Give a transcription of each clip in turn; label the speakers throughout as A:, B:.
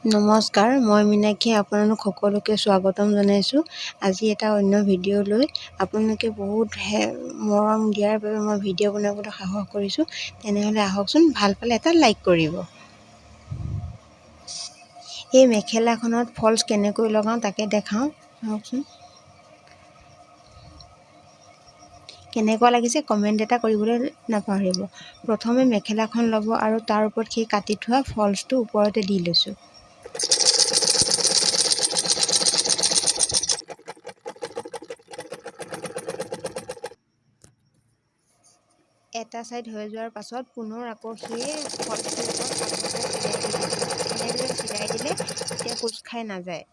A: নমস্কাৰ, মই মীনাক্ষী আপোনালোক সকলোকে স্বাগতম জনাইছোঁ। আজি এটা অন্য ভিডিঅ' লৈ আপোনালোকে বহুত মৰম দিয়াৰ বাবে মই ভিডিঅ' বনাবলৈ সাহস কৰিছোঁ। তেনেহ'লে আহকচোন, ভাল পালে এটা লাইক কৰিব। এই মেখেলাখনত ফলছ কেনেকৈ লগাওঁ তাকে দেখাওঁ, চাওকচোন। কেনেকুৱা লাগিছে কমেণ্ট এটা কৰিবলৈ নাপাহৰিব। প্ৰথমে মেখেলাখন ল'ব আৰু তাৰ ওপৰত সেই কাটি থোৱা ফলছটো ওপৰতে দি লৈছোঁ। এটা ছাইড হৈ যোৱাৰ পাছত পুনৰ আকৌ সেই ফলছটোৰ ওপৰত আকৌ চিলাই দি দিছোঁ। এনেদৰে চিলাই দিলে তেতিয়া কোচ খাই নাযায়।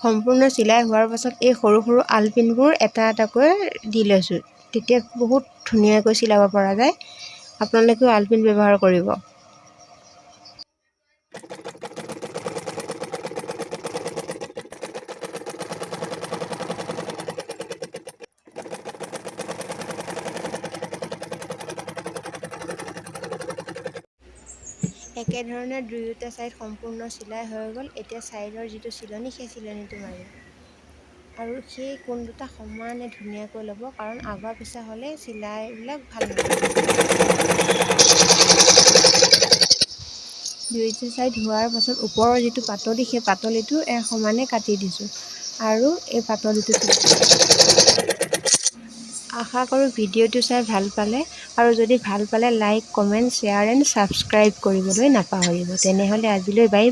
A: সম্পূৰ্ণ চিলাই হোৱাৰ পাছত এই সৰু সৰু আলপিনবোৰ এটা এটাকৈ দি লৈছোঁ। তেতিয়া বহুত ধুনীয়াকৈ চিলাব পৰা যায়। আপোনালোকেও আলপিন ব্যৱহাৰ কৰিব। একেধৰণে দুয়োটা ছাইড সম্পূৰ্ণ চিলাই হৈ গ'ল। এতিয়া ছাইডৰ যিটো চিলনি সেই চিলনিটো মাৰিম আৰু সেই কোণ দুটা সমানে ধুনীয়াকৈ ল'ব, কাৰণ আগা পিছা হ'লে চিলাইবিলাক ভাল নহয়। দুয়োটা ছাইড হোৱাৰ পাছত ওপৰৰ যিটো পাতলি সেই পাতলিটো সমানে কাটি দিছোঁ আৰু এই পাতলিটো আশা কৰোঁ ভিডিঅ'টো চাই ভাল পালে, আৰু যদি ভাল পালে like, comment, share and subscribe কৰিবলৈ নাপাহৰিব। তেনেহ'লে আজিলৈ বাই বাই।